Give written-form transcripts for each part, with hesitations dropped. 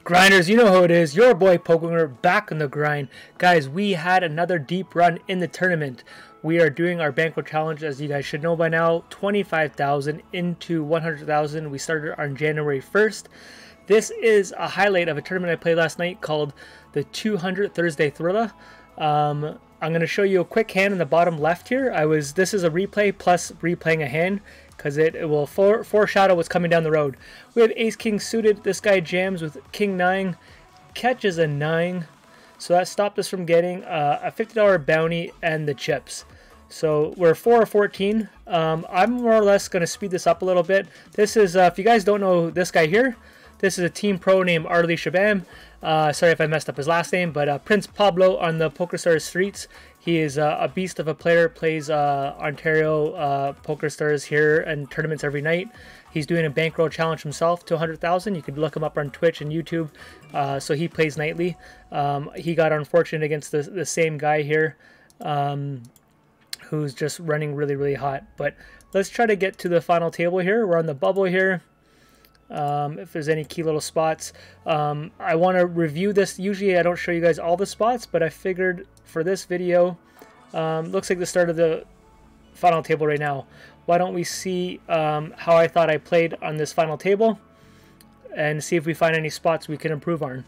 Grinders, you know who it is. Your boy Poker back on the grind. Guys, we had another deep run in the tournament. We are doing our Bankroll challenge, as you guys should know by now. 25,000 into 100,000. We started on January 1st. This is a highlight of a tournament I played last night called the 200 Thursday Trilla. I'm going to show you a quick hand in the bottom left here. This is a replay plus replaying a hand, because it will foreshadow what's coming down the road. We have Ace King suited. This guy jams with King 9, catches a 9, so that stopped us from getting a $50 bounty and the chips. So we're 4 or 14. I'm more or less going to speed this up a little bit. This is, if you guys don't know this guy here, this is a team pro named Arlie Shabam. Sorry if I messed up his last name, but Prince Pablo on the Pokerstars streets. He is a beast of a player, plays Ontario Pokerstars here and tournaments every night. He's doing a bankroll challenge himself to 100,000. You could look him up on Twitch and YouTube. So he plays nightly. He got unfortunate against the same guy here, who's just running really, really hot. But let's try to get to the final table here. We're on the bubble here. If there's any key little spots, I want to review this. Usually I don't show you guys all the spots, but I figured for this video, looks like the start of the final table right now. Why don't we see how I thought I played on this final table and see if we find any spots we can improve on.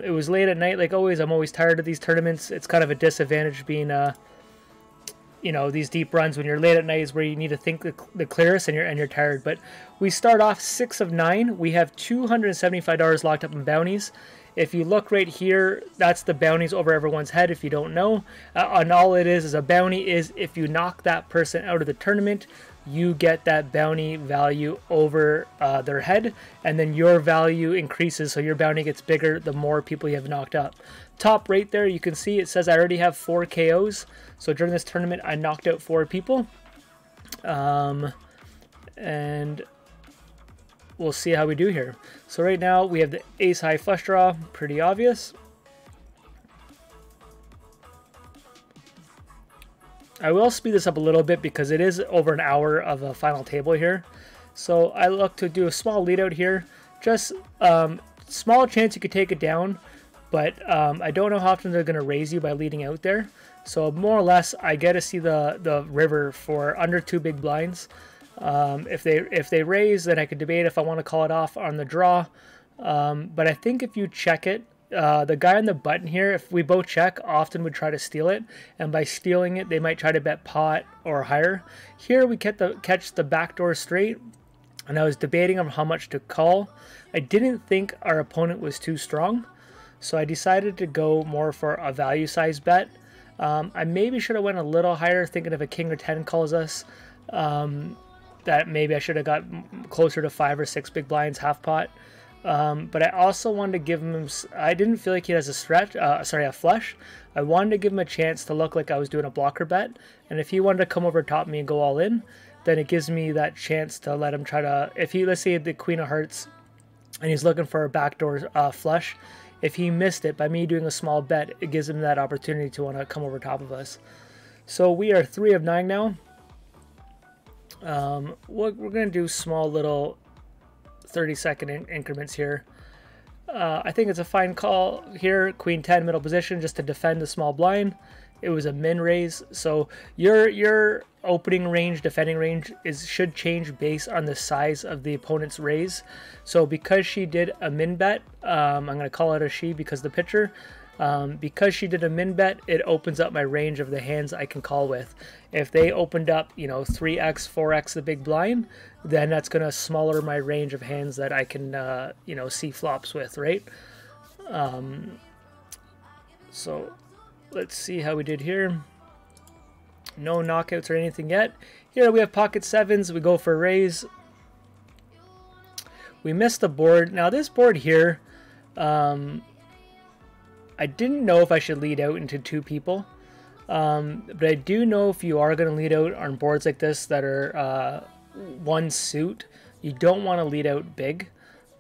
It was late at night, like always. I'm always tired of these tournaments. It's kind of a disadvantage being you know, these deep runs when you're late at night is where you need to think the clearest and you're tired. But we start off 6 of 9. We have $275 locked up in bounties. If you look right here, that's the bounties over everyone's head. If you don't know, and all it is a bounty is if you knock that person out of the tournament, you get that bounty value over their head, and then your value increases, so your bounty gets bigger the more people you have knocked up. Top right there, you can see it says I already have 4 KOs. So during this tournament, I knocked out 4 people. And we'll see how we do here. So right now, we have the ace high flush draw. Pretty obvious. I will speed this up a little bit because it is over an hour of a final table here. So I look to do a small lead out here. Just small chance you could take it down. But I don't know how often they're going to raise you by leading out there. So more or less, I get to see the river for under 2 big blinds. If they raise, then I could debate if I want to call it off on the draw. But I think if you check it, the guy on the button here, if we both check, often would try to steal it. And by stealing it, they might try to bet pot or higher. Here we catch the backdoor straight. And I was debating on how much to call. I didn't think our opponent was too strong. So I decided to go more for a value size bet. I maybe should have went a little higher, thinking if a king or 10 calls us, that maybe I should have got closer to 5 or 6 big blinds, half pot. But I also wanted to give him, I didn't feel like he has a stretch, a flush. I wanted to give him a chance to look like I was doing a blocker bet. And if he wanted to come over top me and go all in, then it gives me that chance to let him try to, if he, let's say the queen of hearts, and he's looking for a backdoor flush, if he missed it, by me doing a small bet, it gives him that opportunity to want to come over top of us. So we are 3 of 9 now. We're going to do small little 30-second increments here. I think it's a fine call here. Queen 10 middle position just to defend the small blind. It was a min raise, so your opening range, defending range should change based on the size of the opponent's raise. So because she did a min bet, I'm going to call it a she because the picture, because she did a min bet, it opens up my range of the hands I can call with. If they opened up, you know, 3x, 4x the big blind, then that's going to smaller my range of hands that I can, you know, see flops with, right? So let's see how we did here. No knockouts or anything yet. Here we have pocket 7s. We go for a raise. We missed the board. Now this board here, I didn't know if I should lead out into 2 people. But I do know if you are going to lead out on boards like this that are 1 suit, you don't want to lead out big.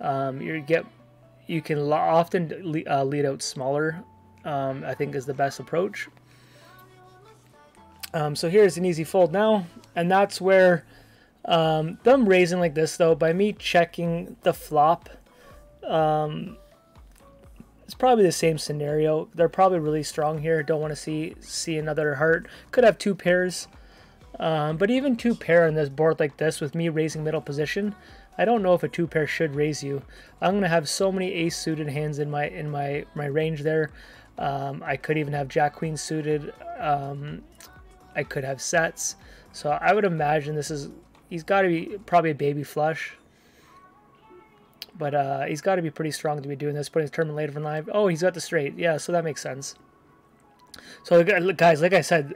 You can often lead out smaller. I think is the best approach. So here's an easy fold now, and that's where them raising like this though, by me checking the flop, It's probably the same scenario. They're probably really strong here. Don't want to see another heart. Could have 2 pairs. But even 2 pair on this board like this with me raising middle position, I don't know if a 2 pair should raise you. I'm gonna have so many ace suited hands in my range there. I could even have jack queen suited. I could have sets. So I would imagine he's got to be probably a baby flush. But he's got to be pretty strong to be doing this, putting his tournament later in live. Oh, he's got the straight. Yeah, so that makes sense. So guys, like I said,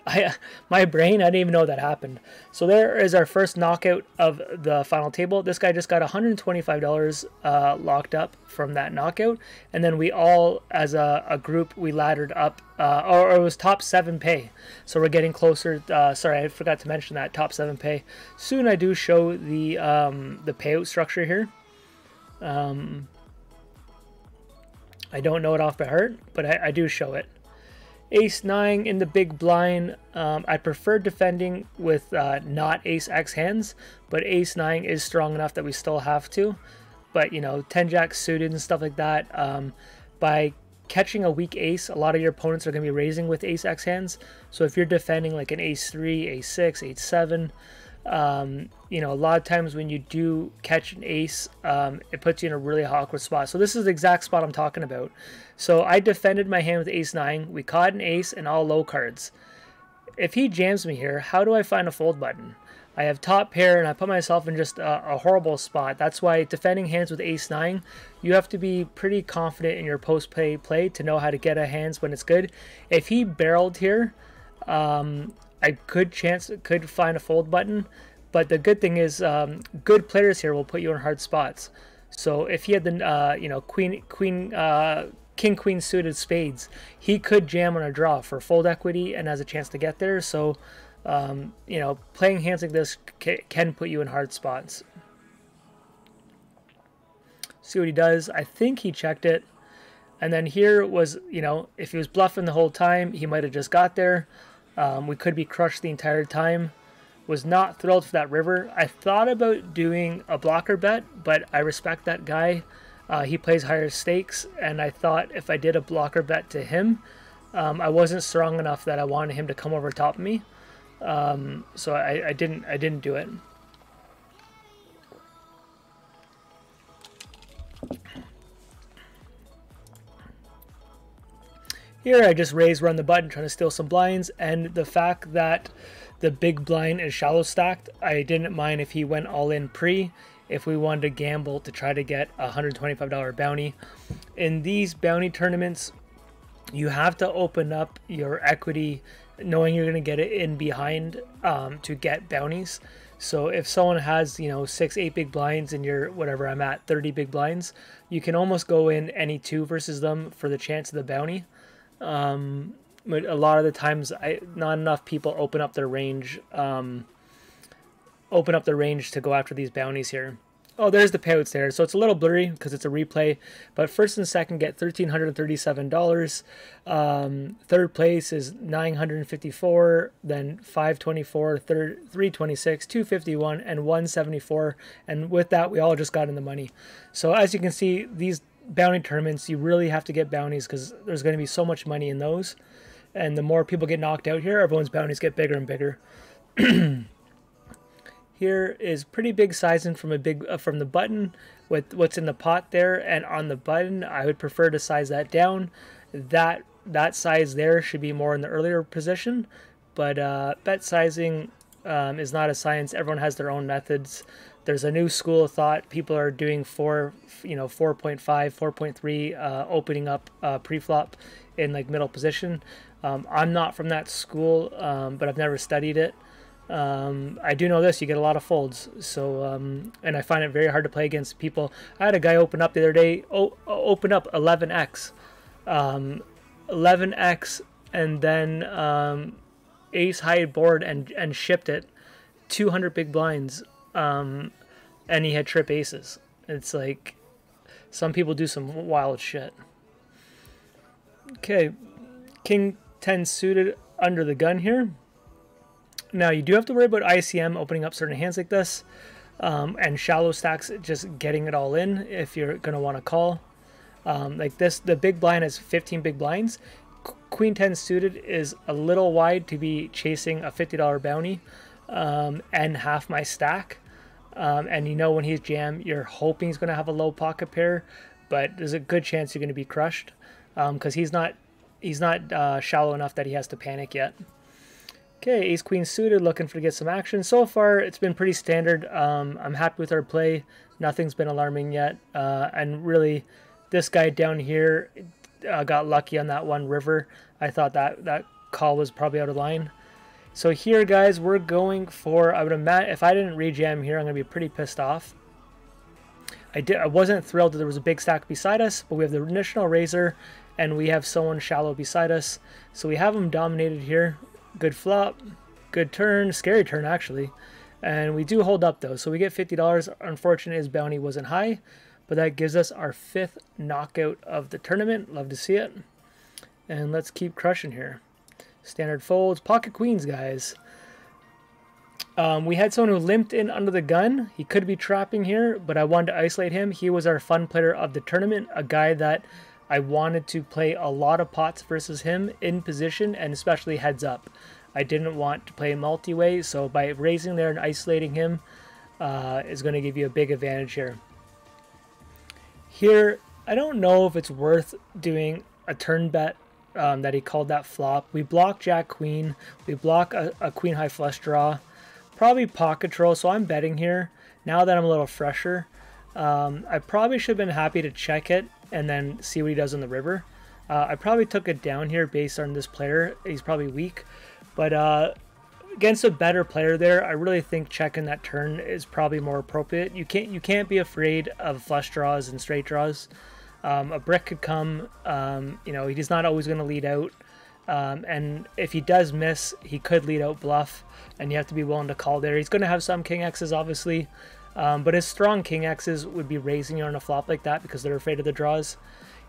my brain, I didn't even know that happened. So there is our first knockout of the final table. This guy just got $125 locked up from that knockout. And then we all, as a group, we laddered up, or it was top 7 pay. So we're getting closer. Sorry, I forgot to mention that, top 7 pay. Soon I do show the payout structure here. I don't know it off by heart, but I do show it. Ace-9 in the big blind. I prefer defending with not ace-x hands, but ace-9 is strong enough that we still have to. But, you know, 10-jack suited and stuff like that, by catching a weak ace, a lot of your opponents are going to be raising with ace-x hands. So if you're defending like an ace-3, ace-6, ace-7, you know, a lot of times when you do catch an ace, it puts you in a really awkward spot. So this is the exact spot I'm talking about. So I defended my hand with ace-9. We caught an ace and all low cards. If he jams me here, how do I find a fold button? I have top pair and I put myself in just a horrible spot. That's why defending hands with ace-9, you have to be pretty confident in your post-play play to know how to get a hands when it's good. If he barreled here, I could find a fold button, but the good thing is good players here will put you in hard spots. So if he had the you know, king queen suited spades, he could jam on a draw for fold equity and has a chance to get there. So you know, playing hands like this can put you in hard spots. See what he does. I think he checked it, and then here was, you know, if he was bluffing the whole time, he might have just got there. We could be crushed the entire time. Was not thrilled for that river. I thought about doing a blocker bet, but I respect that guy. He plays higher stakes, and I thought if I did a blocker bet to him, I wasn't strong enough that I wanted him to come over top of me. So I didn't do it. Here I just raise, run the button, trying to steal some blinds, and the fact that the big blind is shallow stacked, I didn't mind if he went all in pre, if we wanted to gamble to try to get a $125 bounty. In these bounty tournaments, you have to open up your equity knowing you're going to get it in behind to get bounties. So if someone has, you know, 6, 8 big blinds and you're, whatever I'm at, 30 big blinds, you can almost go in any 2 versus them for the chance of the bounty. But a lot of the times, not enough people open up their range, to go after these bounties here. Oh, there's the payouts there. So it's a little blurry because it's a replay. But first and second get $1,337. Third place is $954. Then $524. Third $326. $251 and $174. And with that, we all just got in the money. So as you can see, these bounty tournaments, you really have to get bounties because there's going to be so much money in those. And the more people get knocked out here, everyone's bounties get bigger and bigger. Here is pretty big sizing from from the button with what's in the pot there, and on the button, I would prefer to size that down. That size there should be more in the earlier position, but bet sizing is not a science. Everyone has their own methods. There's a new school of thought. People are doing 4.5, 4.3, opening up pre-flop in like middle position. I'm not from that school, but I've never studied it. I do know this, you get a lot of folds. So, and I find it very hard to play against people. I had a guy open up the other day, open up 11x. 11x, and then ace high board and shipped it 200 big blinds, and he had trip aces. It's like, some people do some wild shit. Okay, king 10 suited under the gun here. Now you do have to worry about ICM opening up certain hands like this, and shallow stacks just getting it all in if you're going to want to call. Like this, the big blind has 15 big blinds. Queen 10 suited is a little wide to be chasing a $50 bounty and half my stack. And you know when he's jammed, you're hoping he's going to have a low pocket pair, but there's a good chance you're going to be crushed because he's not shallow enough that he has to panic yet. Okay, ace queen suited, looking to get some action. So far, it's been pretty standard. I'm happy with our play. Nothing's been alarming yet. And really, this guy down here got lucky on that one river. I thought that call was probably out of line. So here, guys, we're going for, I would imagine, if I didn't rejam here, I'm going to be pretty pissed off. I wasn't thrilled that there was a big stack beside us, but we have the initial razor, and we have someone shallow beside us. So we have him dominated here. Good flop, good turn, scary turn actually. And we do hold up though, so we get $50. Unfortunately, his bounty wasn't high, but that gives us our 5th knockout of the tournament. Love to see it. And let's keep crushing here. Standard folds, pocket queens, guys. We had someone who limped in under the gun. He could be trapping here, but I wanted to isolate him. He was our fun player of the tournament, a guy that I wanted to play a lot of pots versus him in position, and especially heads up. I didn't want to play multi-way, so by raising there and isolating him is going to give you a big advantage here. Here, I don't know if it's worth doing a turn bet that he called that flop. We block Jack Queen. We block a Queen High flush draw. Probably pocket troll, so I'm betting here. Now that I'm a little fresher, I probably should have been happy to check it and then see what he does on the river. I probably took it down here based on this player. He's probably weak. But against a better player there, I really think checking that turn is probably more appropriate. You can't be afraid of flush draws and straight draws. A brick could come. You know, he's not always going to lead out. And if he does miss, he could lead out bluff, and you have to be willing to call there. He's going to have some king X's, obviously. But his strong king X's would be raising you on a flop like that because they're afraid of the draws.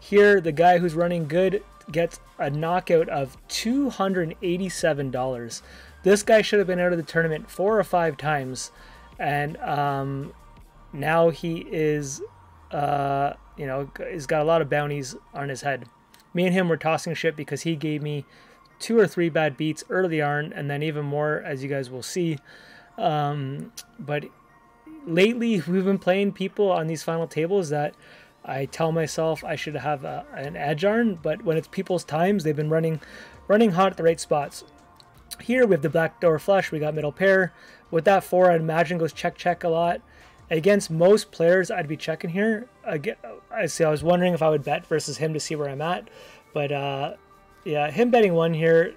Here, the guy who's running good gets a knockout of $287. This guy should have been out of the tournament 4 or 5 times, and now he is, you know, he's got a lot of bounties on his head. Me and him were tossing shit because he gave me 2 or 3 bad beats early on, and then even more, as you guys will see. But lately, we've been playing people on these final tables that I tell myself I should have an edge on, but when it's people's times, they've been running hot at the right spots. Here we have the backdoor flush. We got middle pair. With that 4, I'd imagine goes check a lot. Against most players, I'd be checking here. Again, I was wondering if I would bet versus him to see where I'm at, but yeah, him betting 1 here.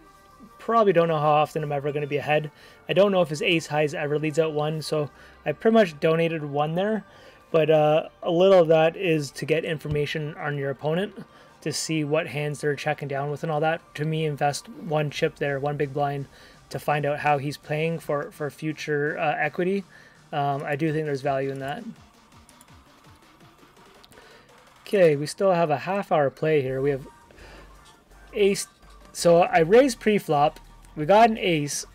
Probably don't know how often I'm ever going to be ahead. I don't know if his ace highs ever leads out 1, so I pretty much donated 1 there. But a little of that is to get information on your opponent, to see what hands they're checking down with and all that. To me, invest 1 chip there, 1 big blind, to find out how he's playing for future equity. I do think there's value in that. Okay, we still have a half-hour play here. We have ace. So I raised pre-flop. We got an ace.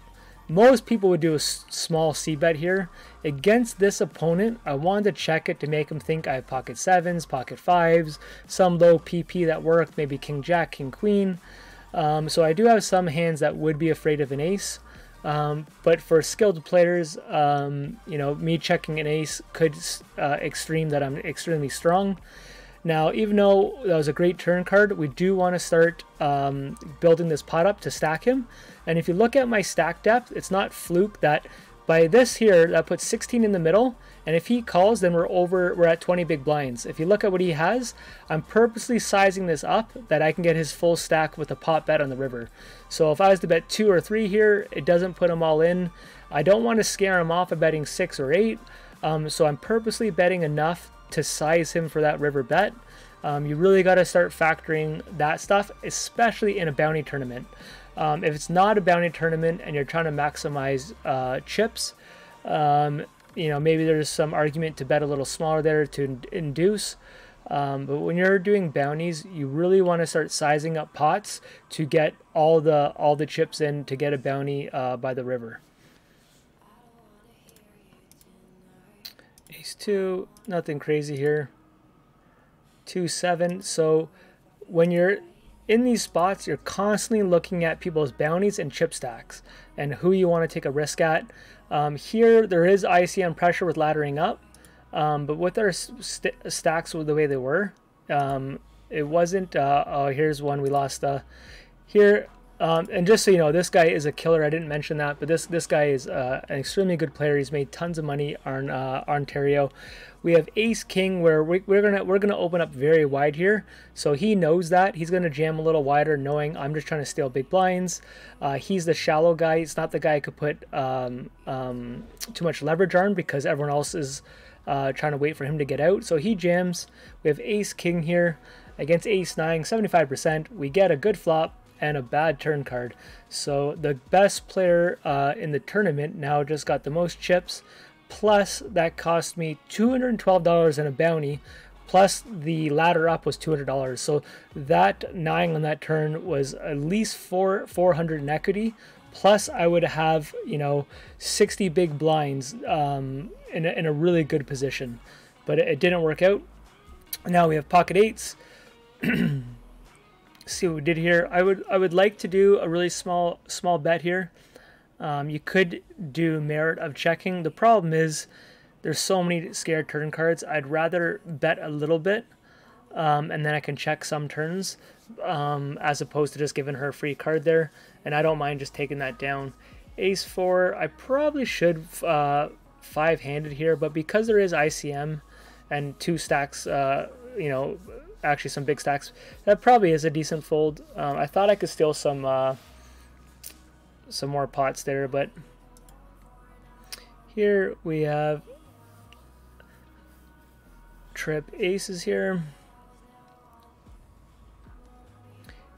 Most people would do a small c-bet here. Against this opponent, I wanted to check it to make him think I have pocket 7s, pocket 5s, some low PP that work, maybe king jack, king queen. So I do have some hands that would be afraid of an ace. But for skilled players, you know, me checking an ace could extreme that I'm extremely strong. Now, even though that was a great turn card, we do want to start building this pot up to stack him. And if you look at my stack depth, it's not fluke that by this here, that puts 16 in the middle. And if he calls, then we're at 20 big blinds. If you look at what he has, I'm purposely sizing this up that I can get his full stack with a pot bet on the river. So if I was to bet 2 or 3 here, it doesn't put him all in. I don't want to scare him off of betting 6 or 8. So I'm purposely betting enough to size him for that river bet. You really got to start factoring that stuff, especially in a bounty tournament. If it's not a bounty tournament and you're trying to maximize chips, you know, maybe there's some argument to bet a little smaller there to induce. But when you're doing bounties, you really want to start sizing up pots to get all the chips in to get a bounty by the river. Ace 2, nothing crazy here. 2, 7. So when you're in these spots, you're constantly looking at people's bounties and chip stacks and who you want to take a risk at. Here, there is ICM pressure with laddering up, but with our stacks the way they were, it wasn't. Oh, here's one we lost. Here, and just so you know, this guy is a killer. I didn't mention that, but this guy is an extremely good player. He's made tons of money on Ontario. We have Ace King, where we're gonna open up very wide here. So he knows that he's gonna jam a little wider, knowing I'm just trying to steal big blinds. He's the shallow guy. It's not the guy I could put too much leverage on because everyone else is trying to wait for him to get out. So he jams. We have Ace King here against Ace 9, 75%. We get a good flop and a bad turn card. So the best player in the tournament now just got the most chips. Plus, that cost me $212 in a bounty. Plus, the ladder up was $200. So that 9 on that turn was at least 400 in equity. Plus, I would have, you know, 60 big blinds in a really good position. But it didn't work out. Now we have pocket 8s. See what we did here. I would like to do a really small bet here. You could do merit of checking. The problem is there's so many scared turn cards. I'd rather bet a little bit and then I can check some turns as opposed to just giving her a free card there. And I don't mind just taking that down. Ace 4, I probably should 5-handed here, but because there is ICM and 2 stacks, you know, actually some big stacks, that probably is a decent fold. I thought I could steal some more pots there, but here we have trip aces here.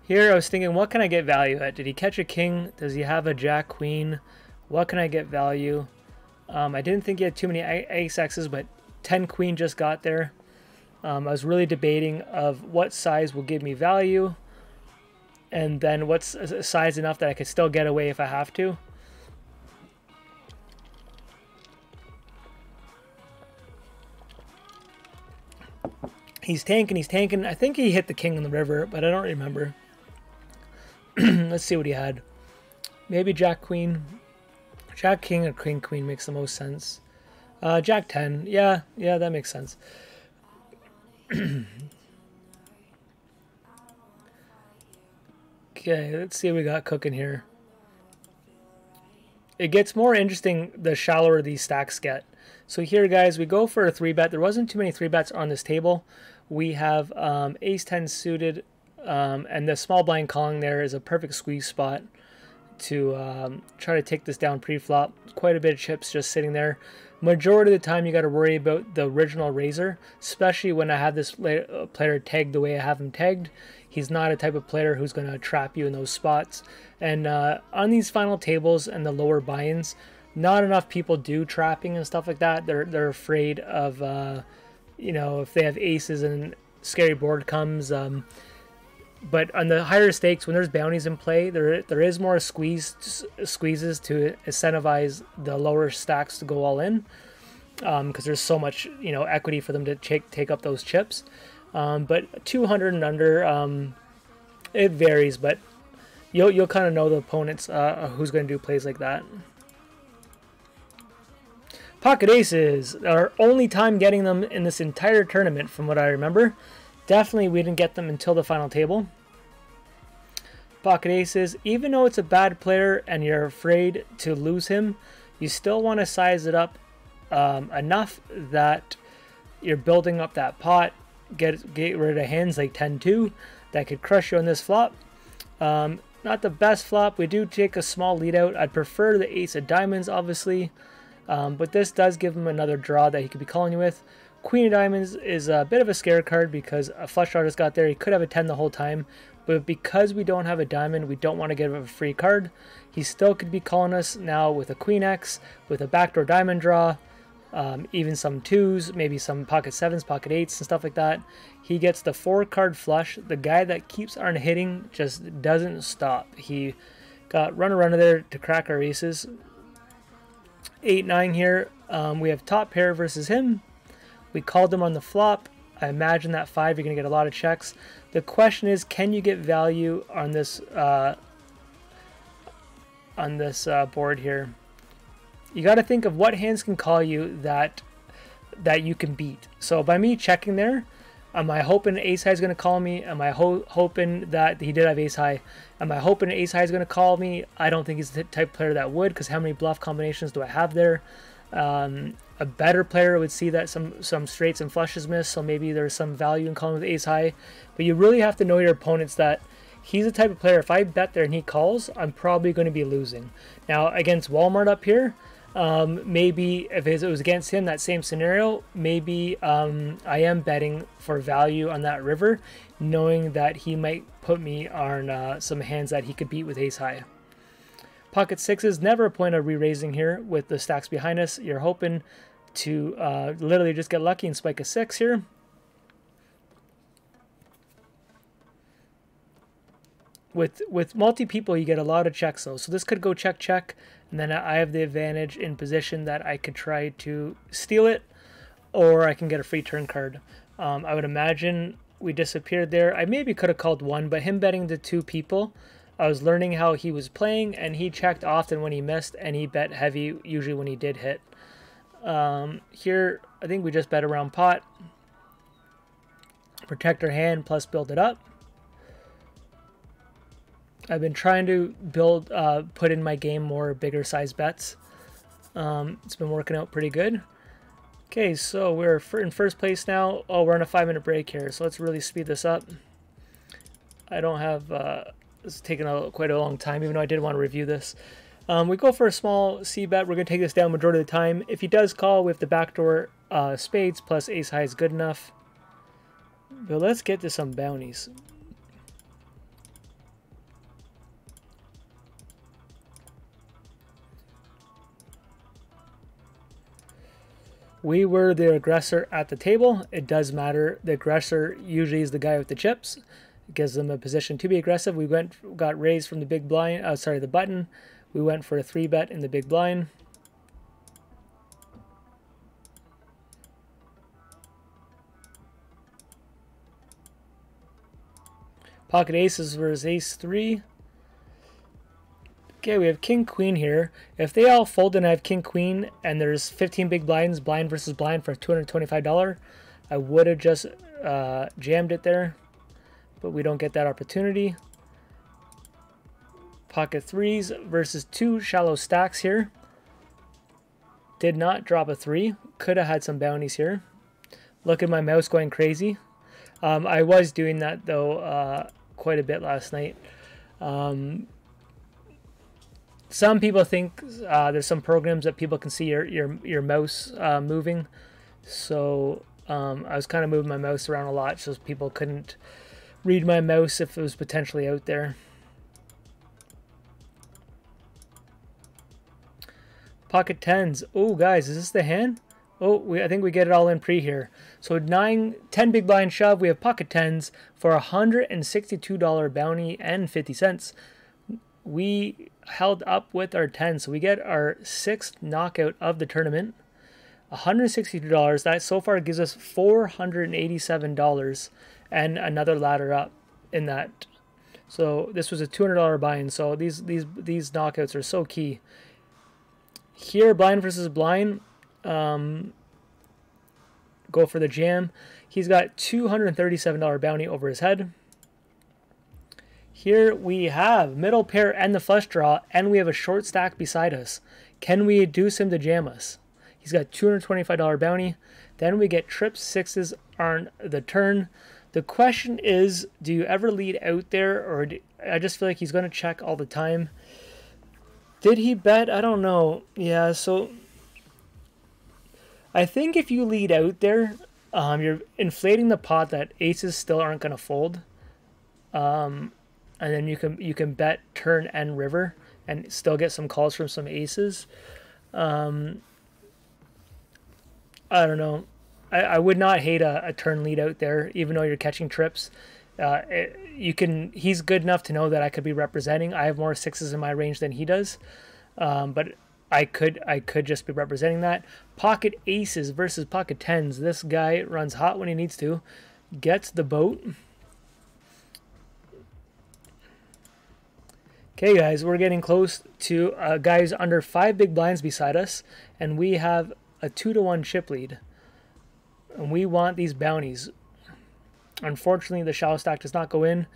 Here I was thinking, what can I get value at? Did he catch a king? Does he have a jack queen? What can I get value? I didn't think he had too many ace x's, but 10 queen just got there. I was really debating of what size will give me value, and then what's a size enough that I could still get away if I have to. He's tanking. I think he hit the king in the river, but I don't remember. Let's see what he had. Maybe jack queen. Jack king or queen queen makes the most sense. Jack 10. Yeah, that makes sense. Okay, let's see what we got cooking here. It gets more interesting the shallower these stacks get. So here, guys, we go for a 3-bet. There wasn't too many 3-bets on this table. We have ace 10 suited, and the small blind calling there is a perfect squeeze spot to try to take this down pre-flop. Quite a bit of chips just sitting there. Majority of the time, you got to worry about the original raiser, especially when I have this player tagged the way I have him tagged. He's not a type of player who's going to trap you in those spots. And on these final tables and the lower buy-ins, not enough people do trapping and stuff like that. They're afraid of, you know, if they have aces and scary board comes. But on the higher stakes, when there's bounties in play, there is more squeezes to incentivize the lower stacks to go all in, because there's so much, you know, equity for them to take up those chips. But 200 and under, it varies, but you'll kind of know the opponents who's going to do plays like that. Pocket aces, our only time getting them in this entire tournament, from what I remember. Definitely we didn't get them until the final table. Pocket aces, even though it's a bad player and you're afraid to lose him, you still want to size it up enough that you're building up that pot, get rid of hands like 10-2 that could crush you on this flop. Not the best flop. We do take a small lead out. I'd prefer the ace of diamonds, obviously, but this does give him another draw that he could be calling you with. Queen of diamonds is a bit of a scare card because a flush draw just got there. He could have a 10 the whole time, but because we don't have a diamond, we don't want to give him a free card. He still could be calling us now with a queen X, with a backdoor diamond draw, even some 2s, maybe some pocket 7s, pocket 8s, and stuff like that. He gets the 4-card flush. The guy that keeps on hitting just doesn't stop. He got runner there to crack our aces. 8-9 here. We have top pair versus him. We called him on the flop. I imagine that 5 you're going to get a lot of checks. The question is, can you get value on this board here? You got to think of what hands can call you that you can beat. So by me checking there, am I hoping ace high is going to call me? Am I hoping that he did have ace high? Am I hoping ace high is going to call me? I don't think he's the type of player that would, because how many bluff combinations do I have there? A better player would see that some straights and flushes miss, so maybe there's some value in calling with ace high. But you really have to know your opponents, that he's the type of player, if I bet there and he calls, I'm probably going to be losing. Now against Walmart up here, maybe if it was against him, that same scenario, maybe I am betting for value on that river, knowing that he might put me on some hands that he could beat with ace high. Pocket sixes, never a point of re-raising here with the stacks behind us. You're hoping to literally just get lucky and spike a 6 here. With multi-people, you get a lot of checks though. So this could go check, check, and then I have the advantage in position that I could try to steal it, or I can get a free turn card. I would imagine we disappeared there. I maybe could have called 1, but him betting the 2 people, I was learning how he was playing, and he checked often when he missed, and he bet heavy usually when he did hit. Here, I think we just bet around pot. Protect our hand plus build it up. I've been trying to build, put in my game more bigger size bets. It's been working out pretty good. Okay, so we're in first place now. Oh, we're on a 5-minute break here, so let's really speed this up. I don't have, this is taking quite a long time, even though I did want to review this. We go for a small C bet. We're going to take this down majority of the time. If he does call with the backdoor spades plus ace high is good enough. But let's get to some bounties. We were the aggressor at the table. It does matter. The aggressor usually is the guy with the chips. It gives them a position to be aggressive. We got raised from the big blind, the button. We went for a 3-bet in the big blind. Pocket aces versus ace 3. Okay, we have king queen here. If they all fold and I have king queen and there's 15 big blinds, blind versus blind for $225, I would have just jammed it there, but we don't get that opportunity. Pocket threes versus 2 shallow stacks here. Did not drop a 3. Could have had some bounties here. Look at my mouse going crazy. I was doing that though quite a bit last night. Some people think there's some programs that people can see your mouse moving. So I was kind of moving my mouse around a lot so people couldn't read my mouse if it was potentially out there. Pocket tens. Oh, guys, is this the hand? Oh, I think we get it all in pre here. So 10 big blind shove. We have pocket tens for a $162 bounty and 50 cents. We held up with our 10, so we get our 6th knockout of the tournament. $162. That so far gives us $487 and another ladder up in that. So this was a $200 buy-in. So these knockouts are so key. Here, blind versus blind, go for the jam. He's got $237 bounty over his head. Here we have middle pair and the flush draw, and we have a short stack beside us. Can we induce him to jam us? He's got $225 bounty. Then we get trips, sixes on the turn. The question is, do you ever lead out there, or I just feel like he's going to check all the time. Did he bet? I don't know. Yeah, so I think if you lead out there, you're inflating the pot that aces still aren't going to fold. And then you can bet turn and river and still get some calls from some aces. I don't know. I would not hate a turn lead out there, even though you're catching trips. He's good enough to know that I could be representing. I have more sixes in my range than he does. But I could just be representing that. Pocket aces versus pocket tens. This guy runs hot when he needs to. Gets the boat. Okay, guys, we're getting close to guys under 5 big blinds beside us, and we have a 2-to-1 chip lead. And we want these bounties. Unfortunately, the shallow stack does not go in.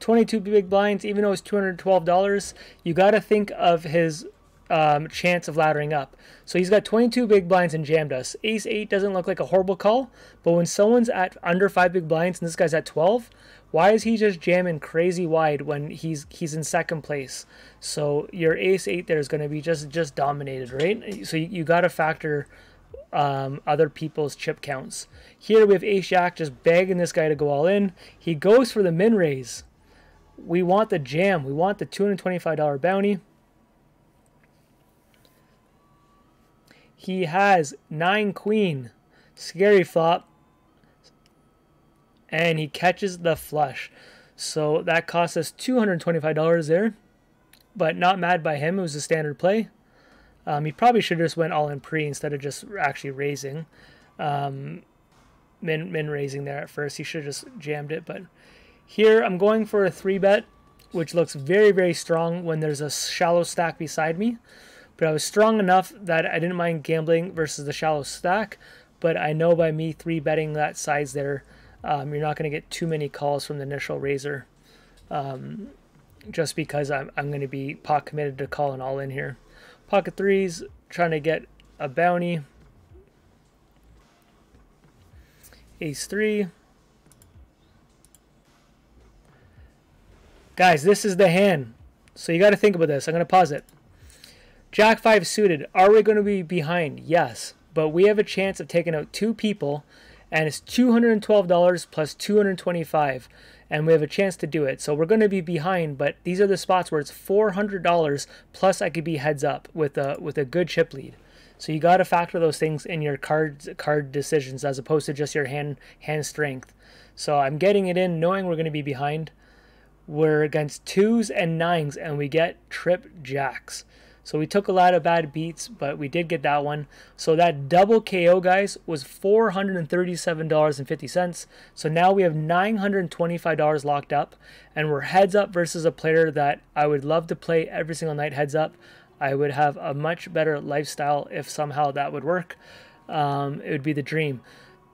22 big blinds, even though it's $212, you got to think of his chance of laddering up. So he's got 22 big blinds and jammed us. Ace 8 doesn't look like a horrible call, but when someone's at under 5 big blinds and this guy's at 12, why is he just jamming crazy wide when he's in second place? So your ace 8 there is going to be just dominated, right? So you got to factor other people's chip counts. Here we have ace jack just begging this guy to go all in. He goes for the min raise. We want the jam. We want the $225 bounty. He has 9 queen. Scary flop. And he catches the flush. So that cost us $225 there. But not mad by him. It was a standard play. He probably should have just went all in pre instead of just actually raising. Min raising there at first. He should have just jammed it. But here I'm going for a 3-bet, which looks very, very strong when there's a shallow stack beside me. But I was strong enough that I didn't mind gambling versus the shallow stack. But I know by me 3-betting that size there, you're not going to get too many calls from the initial raiser. Just because I'm going to be pot committed to calling all in here. Pocket threes, trying to get a bounty. Ace 3. Guys, this is the hand. So you got to think about this. I'm going to pause it. Jack 5 suited. Are we going to be behind? Yes. But we have a chance of taking out 2 people. And it's $212 plus $225. And we have a chance to do it. So we're going to be behind. But these are the spots where it's $400. Plus I could be heads up with a good chip lead. So you got to factor those things in your card decisions as opposed to just your hand strength. So I'm getting it in knowing we're going to be behind. We're against 2s and 9s and we get trip jacks. So we took a lot of bad beats, but we did get that one. So that double KO, guys, was $437.50. So now we have $925 locked up, and we're heads up versus a player that I would love to play every single night heads up. I would have a much better lifestyle if somehow that would work. It would be the dream.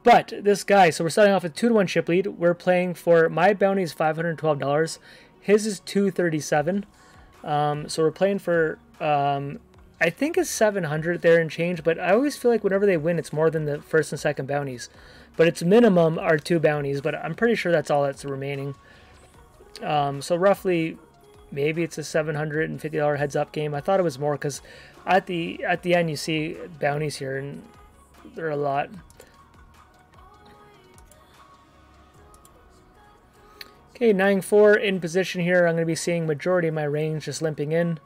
But this guy, so we're starting off with 2-to-1 chip lead. We're playing for, my bounty is $512. His is $237. So we're playing for, I think it's 700 there and change, but I always feel like whenever they win, it's more than the first and second bounties. But its minimum are 2 bounties, but I'm pretty sure that's all that's remaining. So roughly, maybe it's a $750 heads up game. I thought it was more because at the end you see bounties here, and they're a lot. Okay, 9-4 in position here. I'm going to be seeing majority of my range just limping in.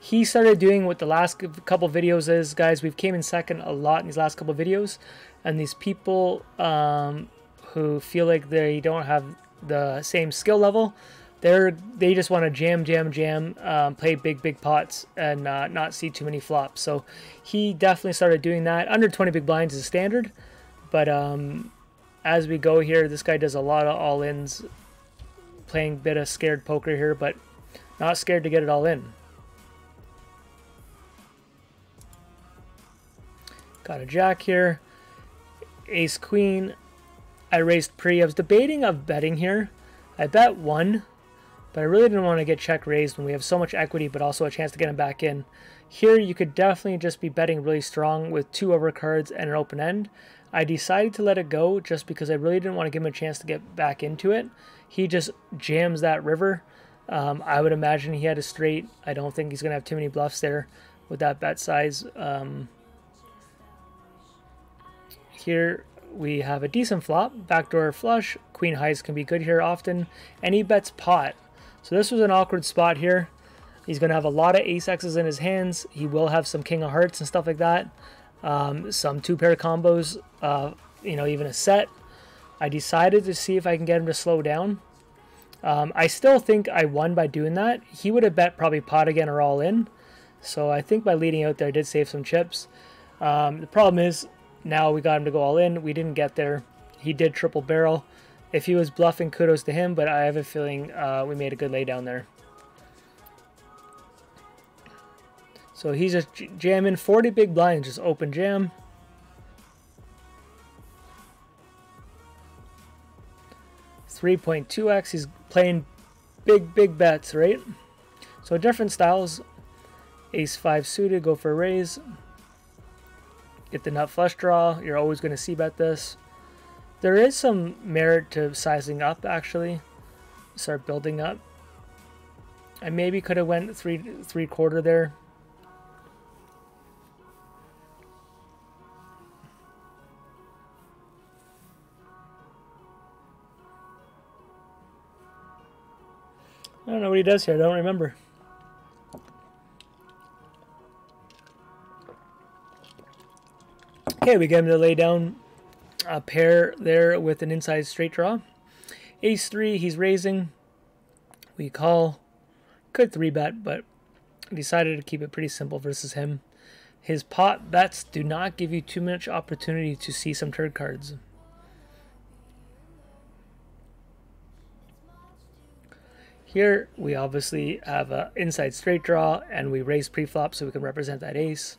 He started doing what the last couple videos is, guys. We've came in second a lot in these last couple videos. And these people who feel like they don't have the same skill level, they just want to jam, play big pots and not see too many flops. So he definitely started doing that. Under 20 big blinds is standard. But as we go here, this guy does a lot of all-ins. Playing a bit of scared poker here, but not scared to get it all in. Got a jack here. Ace queen. I raised pre. I was debating of betting here. I bet 1, but I really didn't want to get check raised when we have so much equity, but also a chance to get him back in. Here you could definitely just be betting really strong with 2 overcards and an open end. I decided to let it go just because I really didn't want to give him a chance to get back into it. He just jams that river. I would imagine he had a straight. I don't think he's going to have too many bluffs there with that bet size. Here we have a decent flop. Backdoor flush. Queen highs can be good here often. And he bets pot. So this was an awkward spot here. He's going to have a lot of ace X's in his hands. He will have some king of hearts and stuff like that. Some 2-pair combos, you know, even a set. I decided to see if I can get him to slow down. I still think I won by doing that. He would have bet probably pot again or all in. So I think by leading out there, I did save some chips. The problem is now we got him to go all in. We didn't get there. He did triple barrel. If he was bluffing, kudos to him, but I have a feeling we made a good lay down there. So he's just jamming 40 big blinds, just open jam. $3.2x, he's playing big bets, right? So different styles. Ace-5 suited, go for a raise. Get the nut flush draw, you're always going to c-bet this. There is some merit to sizing up, actually. Start building up. I maybe could have went three-quarter there. I don't know what he does here. I don't remember. Okay, we get him to lay down a pair there with an inside straight draw. Ace-3, he's raising. We call. Could 3-bet, but decided to keep it pretty simple versus him. His pot bets do not give you too much opportunity to see some turd cards. Here, we obviously have an inside straight draw, and we raise pre-flop so we can represent that ace.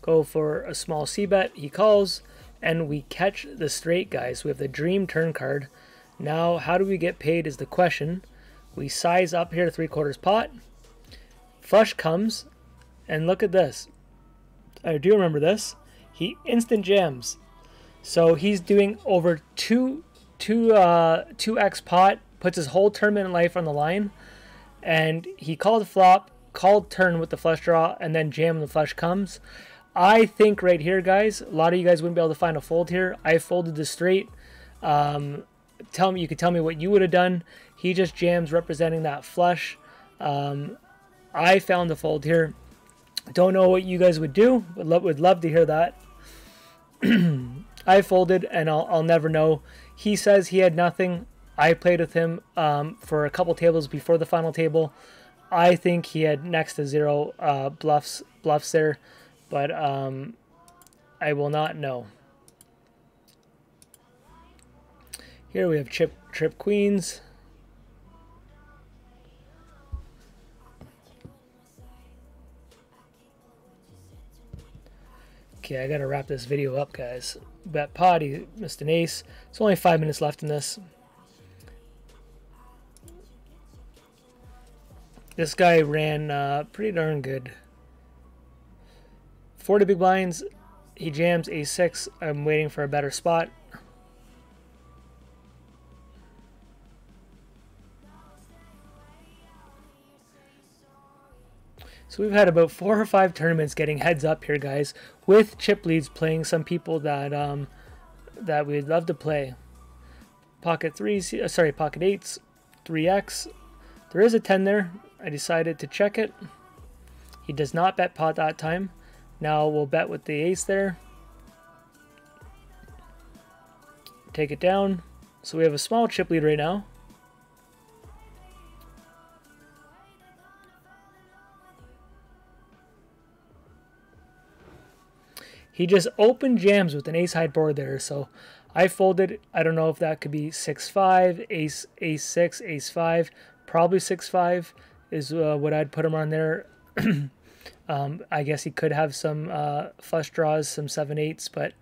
Go for a small c-bet, he calls, and we catch the straight, guys. We have the dream turn card. Now, how do we get paid is the question. We size up here to 3/4 pot. Flush comes, and look at this. I do remember this. He instant jams. So he's doing over 2x pot, puts his whole tournament life on the line, and he called flop, called turn with the flush draw, and then jam when the flush comes. I think right here, guys, a lot of you guys wouldn't be able to find a fold here. I folded this straight. You could tell me what you would have done. He just jams representing that flush. I found the fold here. Don't know what you guys would do. Would love to hear that. I folded, and I'll never know. He says he had nothing. I played with him for a couple tables before the final table. I think he had next to 0 bluffs there, but I will not know. Here we have trip queens. Okay, I gotta wrap this video up, guys. Bet pot, he missed an ace. There's only 5 minutes left in this. This guy ran pretty darn good. 40 big blinds. He jams ace-6. I'm waiting for a better spot. So we've had about 4 or 5 tournaments getting heads up here, guys, with chip leads playing some people that that we'd love to play. Pocket 3s, sorry, pocket 8s, 3x. There is a 10 there. I decided to check it. He does not bet pot that time. Now we'll bet with the ace there. Take it down. So we have a small chip lead right now. He just open jams with an ace-high board there, so I folded. I don't know if that could be 6-5, ace-6, ace-5. Probably 6-5 is what I'd put him on there. I guess he could have some flush draws, some 7-8s, but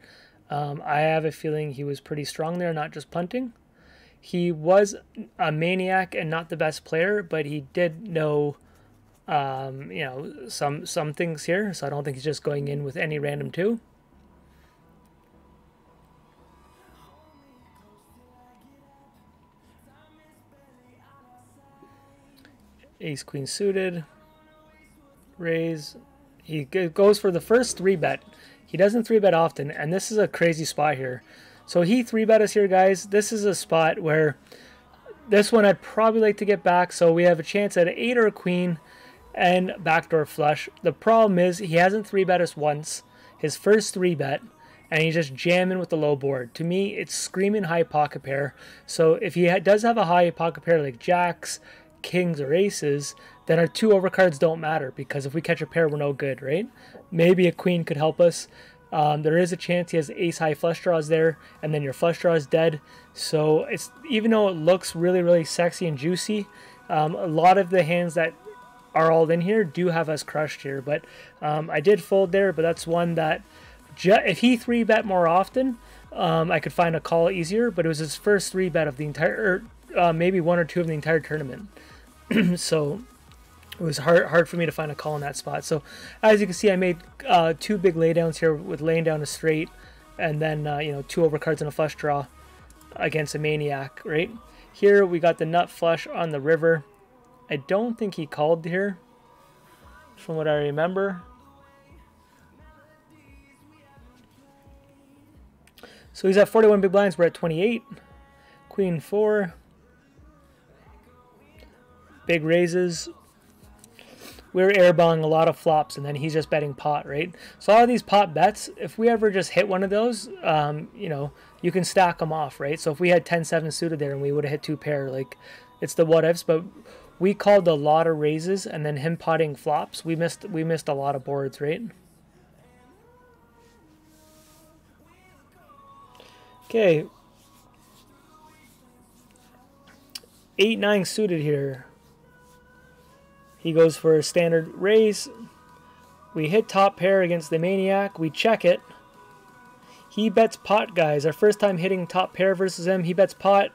I have a feeling he was pretty strong there, not just punting. He was a maniac and not the best player, but he did know you know, some things here, so I don't think he's just going in with any random 2. Ace queen suited, raise. He goes for the first 3-bet. He doesn't 3-bet often, and this is a crazy spot here. So he 3-bet us here, guys. This is a spot where this one I'd probably like to get back, so we have a chance at an 8 or a queen and backdoor flush. The problem is he hasn't 3-bet us once, his first 3-bet, and he's just jamming with the low board. To me, it's screaming high pocket pair. So if he does have a high pocket pair like jacks, kings or aces, then our 2 overcards don't matter, because if we catch a pair, we're no good, right? Maybe a queen could help us. There is a chance he has ace high flush draws there, and then your flush draw is dead. So it's, even though it looks really, really sexy and juicy, a lot of the hands that are all in here do have us crushed here. But I did fold there, but that's one that if he 3-bet more often, I could find a call easier. But it was his first 3-bet of the entire, maybe 1 or 2 of the entire tournament. So it was hard for me to find a call in that spot. So as you can see, I made 2 big laydowns here with laying down a straight, and then 2 overcards and a flush draw against a maniac, right? Here we got the nut flush on the river. I don't think he called here, from what I remember. So he's at 41 big blinds. We're at 28. Queen 4. Big raises. We're airballing a lot of flops, and then he's just betting pot, right? So all of these pot bets, if we ever just hit one of those, you can stack them off, right? So if we had 10-7 suited there and we would have hit 2 pair, like, it's the what ifs. But we called a lot of raises, and then him potting flops, we missed a lot of boards, right? Okay. 8-9 suited here. He goes for a standard raise. We hit top pair against the maniac. We check it. He bets pot, guys. Our first time hitting top pair versus him. He bets pot.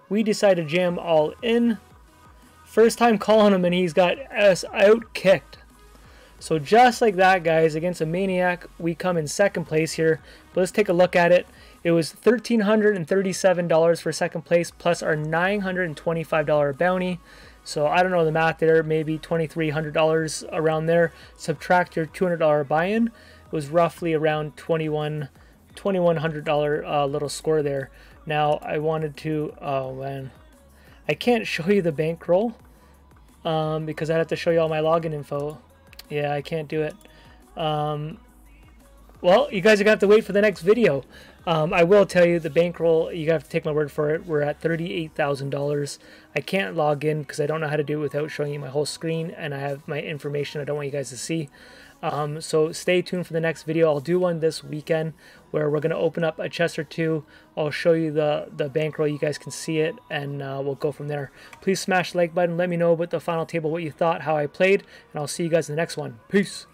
We decide to jam all in. First time calling him, and he's got us out kicked. So just like that, guys, against a maniac, we come in second place here. But let's take a look at it. It was $1,337 for second place, plus our $925 bounty. So I don't know the math there, maybe $2,300 around there. Subtract your $200 buy-in. It was roughly around $2,100 little score there. Now I wanted to, oh man, I can't show you the bankroll because I'd have to show you all my login info. Yeah, I can't do it. Well, you guys are going to have to wait for the next video. I will tell you the bankroll, you have to take my word for it. We're at $38,000. I can't log in because I don't know how to do it without showing you my whole screen, and I have my information I don't want you guys to see. So stay tuned for the next video. I'll do one this weekend where we're going to open up a chest or 2. I'll show you the bankroll. You guys can see it, and we'll go from there. Please smash the like button. Let me know about the final table, what you thought, how I played, and I'll see you guys in the next one. Peace.